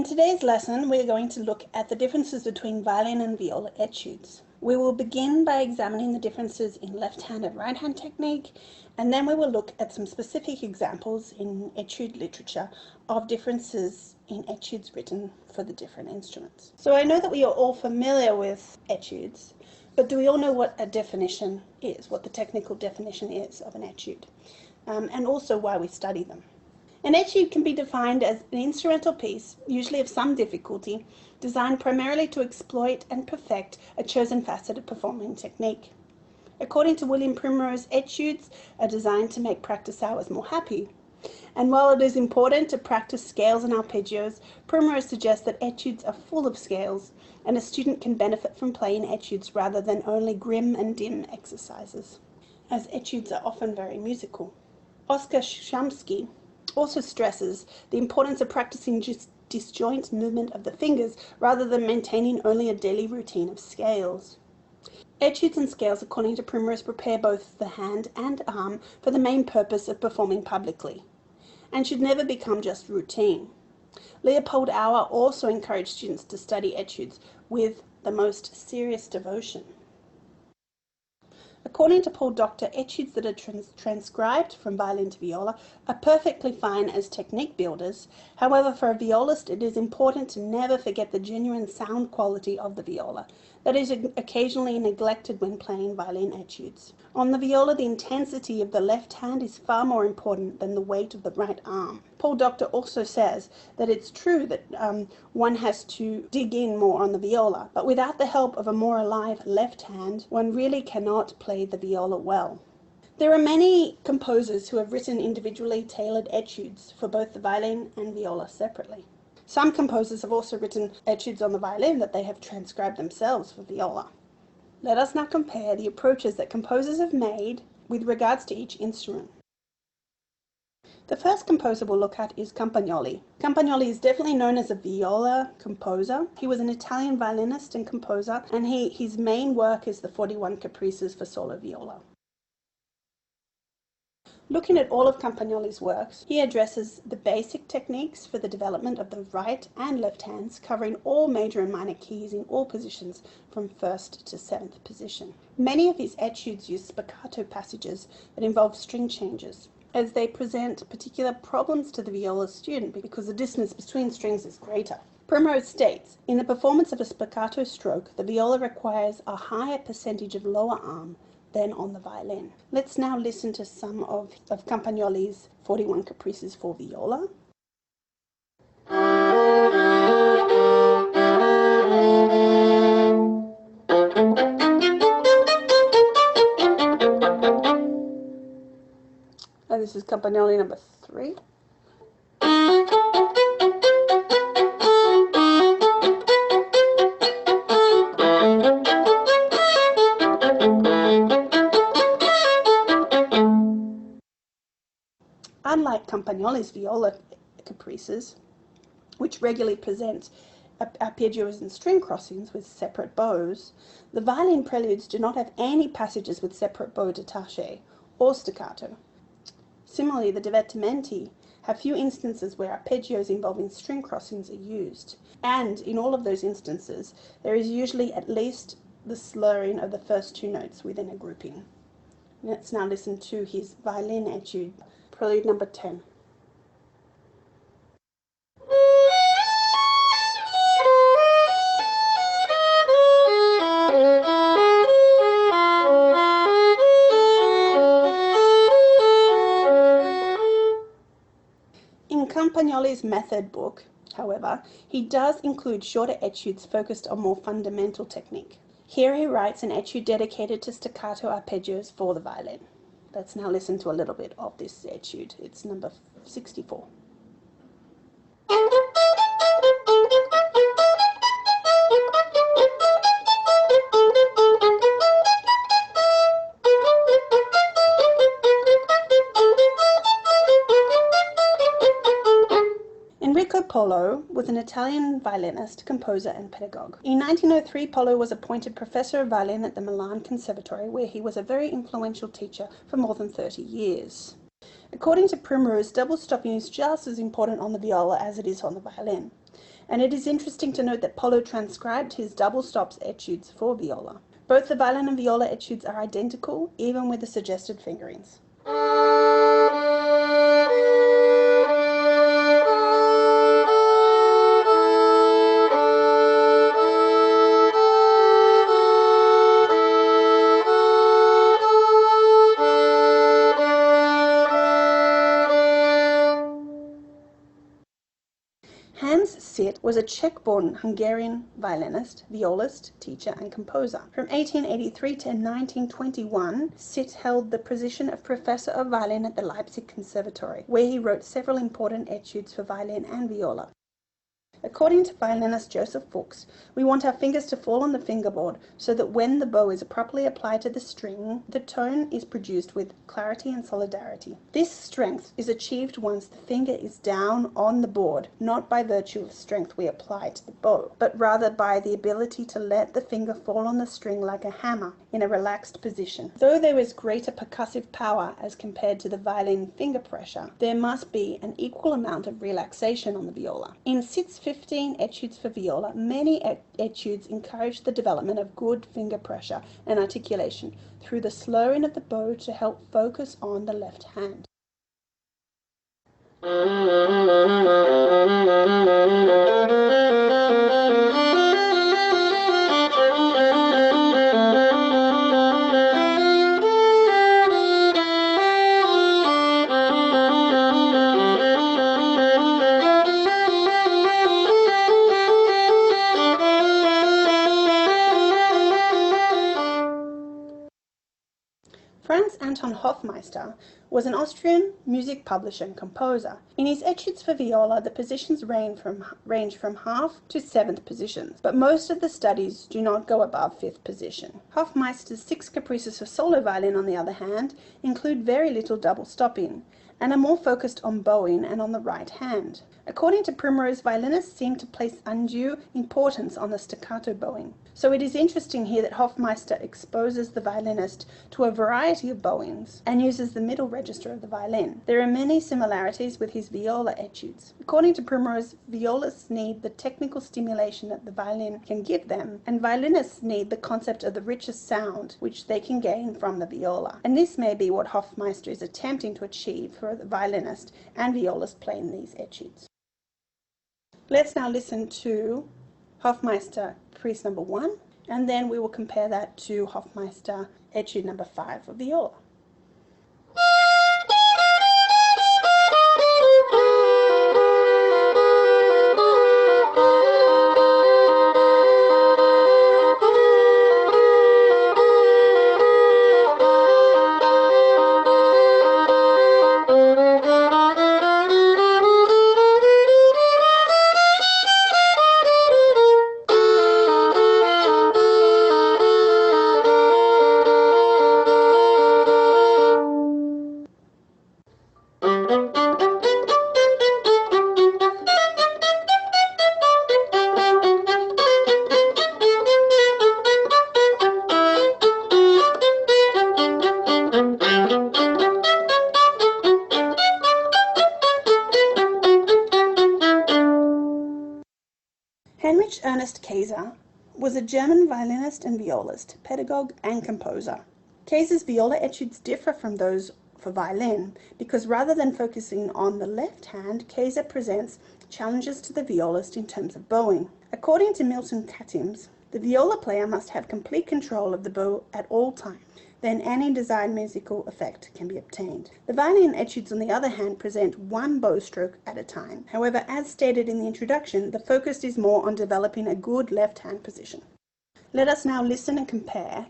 In today's lesson, we are going to look at the differences between violin and viola etudes. We will begin by examining the differences in left-hand and right-hand technique, and then we will look at some specific examples in etude literature of differences in etudes written for the different instruments. So I know that we are all familiar with etudes, but do we all know what a definition is, what the technical definition is of an etude, and also why we study them? An etude can be defined as an instrumental piece, usually of some difficulty, designed primarily to exploit and perfect a chosen facet of performing technique. According to William Primrose, etudes are designed to make practice hours more happy. And while it is important to practice scales and arpeggios, Primrose suggests that etudes are full of scales, and a student can benefit from playing etudes rather than only grim and dim exercises, as etudes are often very musical. Oskar Shamsky also stresses the importance of practicing disjoint movement of the fingers rather than maintaining only a daily routine of scales. Etudes and scales, according to Primrose, prepare both the hand and arm for the main purpose of performing publicly, and should never become just routine. Leopold Auer also encouraged students to study etudes with the most serious devotion. According to Paul Doctor, etudes that are transcribed from violin to viola are perfectly fine as technique builders. However, for a violist, it is important to never forget the genuine sound quality of the viola that is occasionally neglected when playing violin etudes. On the viola, the intensity of the left hand is far more important than the weight of the right arm. Paul Doctor also says that it's true that one has to dig in more on the viola, but without the help of a more alive left hand, one really cannot play the viola well. There are many composers who have written individually tailored etudes for both the violin and viola separately. Some composers have also written etudes on the violin that they have transcribed themselves for viola. Let us now compare the approaches that composers have made with regards to each instrument. The first composer we'll look at is Campagnoli. Campagnoli is definitely known as a viola composer. He was an Italian violinist and composer, and his main work is the 41 Caprices for solo viola. Looking at all of Campagnoli's works, he addresses the basic techniques for the development of the right and left hands, covering all major and minor keys in all positions from 1st to 7th position. Many of his etudes use spiccato passages that involve string changes, as they present particular problems to the viola student because the distance between strings is greater. Primrose states, in the performance of a spiccato stroke, the viola requires a higher percentage of lower arm than on the violin. Let's now listen to some of Campagnoli's 41 Caprices for viola. And this is Campagnoli number 3. Unlike Campagnoli's viola caprices, which regularly present arpeggios and string crossings with separate bows, the violin preludes do not have any passages with separate bow détaché or staccato. Similarly, the divertimenti have few instances where arpeggios involving string crossings are used, and in all of those instances, there is usually at least the slurring of the first 2 notes within a grouping. Let's now listen to his violin etude, Prelude number 10. In Campagnoli's method book, however, he does include shorter etudes focused on more fundamental technique. Here he writes an etude dedicated to staccato arpeggios for the violin. Let's now listen to a little bit of this etude. It's number 64. Polo was an Italian violinist, composer, and pedagogue. In 1903, Polo was appointed professor of violin at the Milan Conservatory, where he was a very influential teacher for more than 30 years. According to Primrose, double stopping is just as important on the viola as it is on the violin. and it is interesting to note that Polo transcribed his double stops etudes for viola. Both the violin and viola etudes are identical, even with the suggested fingerings. Was a Czech-born Hungarian violinist, violist, teacher, and composer. From 1883 to 1921, Sit held the position of professor of violin at the Leipzig Conservatory, where he wrote several important etudes for violin and viola. According to violinist Joseph Fuchs, we want our fingers to fall on the fingerboard so that when the bow is properly applied to the string, the tone is produced with clarity and solidarity. This strength is achieved once the finger is down on the board, not by virtue of strength we apply to the bow, but rather by the ability to let the finger fall on the string like a hammer in a relaxed position. Though there is greater percussive power as compared to the violin finger pressure, there must be an equal amount of relaxation on the viola. In Sit's 15 etudes for viola, many etudes encourage the development of good finger pressure and articulation through the slowing of the bow to help focus on the left hand. Hoffmeister was an Austrian music publisher and composer. In his etudes for viola, the positions range from half to seventh positions, but most of the studies do not go above fifth position. Hoffmeister's 6 caprices for solo violin, on the other hand, include very little double stopping, and are more focused on bowing and on the right hand. According to Primrose, violinists seem to place undue importance on the staccato bowing. So it is interesting here that Hoffmeister exposes the violinist to a variety of bowings and uses the middle register of the violin. There are many similarities with his viola etudes. According to Primrose, violists need the technical stimulation that the violin can give them, and violinists need the concept of the richest sound which they can gain from the viola. And this may be what Hoffmeister is attempting to achieve for the violinist and violist playing these etudes. Let's now listen to Hoffmeister Caprice number 1, and then we will compare that to Hoffmeister Etude number 5 for viola. Ernest Kayser was a German violinist and violist, pedagogue and composer. Kayser's viola etudes differ from those for violin because rather than focusing on the left hand, Kayser presents challenges to the violist in terms of bowing. According to Milton Katims, the viola player must have complete control of the bow at all times. Then any desired musical effect can be obtained. The violin etudes, on the other hand, present one bow stroke at a time. However, as stated in the introduction, the focus is more on developing a good left-hand position. Let us now listen and compare.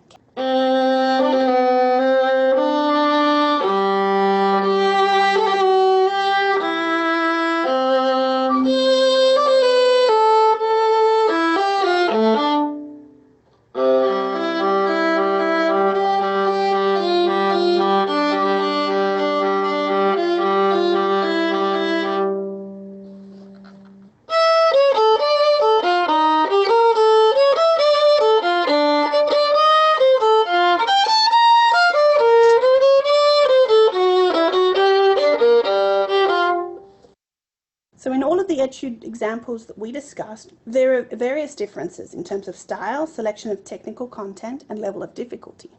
etude examples that we discussed, there are various differences in terms of style, selection of technical content, and level of difficulty.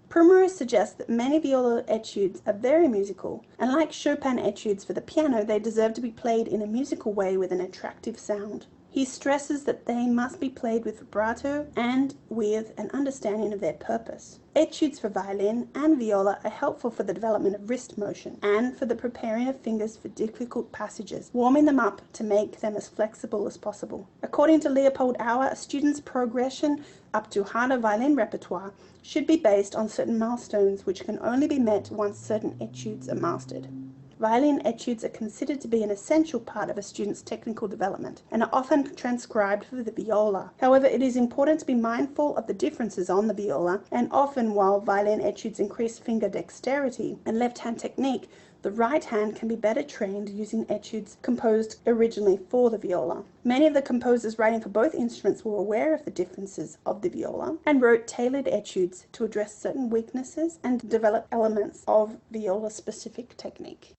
Primrose suggests that many viola etudes are very musical, and like Chopin etudes for the piano, they deserve to be played in a musical way with an attractive sound. He stresses that they must be played with vibrato and with an understanding of their purpose. Etudes for violin and viola are helpful for the development of wrist motion and for the preparing of fingers for difficult passages, warming them up to make them as flexible as possible. According to Leopold Auer, a student's progression up to harder violin repertoire should be based on certain milestones which can only be met once certain etudes are mastered. Violin etudes are considered to be an essential part of a student's technical development and are often transcribed for the viola. However, it is important to be mindful of the differences on the viola, and often while violin etudes increase finger dexterity and left-hand technique, the right hand can be better trained using etudes composed originally for the viola. Many of the composers writing for both instruments were aware of the differences of the viola and wrote tailored etudes to address certain weaknesses and develop elements of viola-specific technique.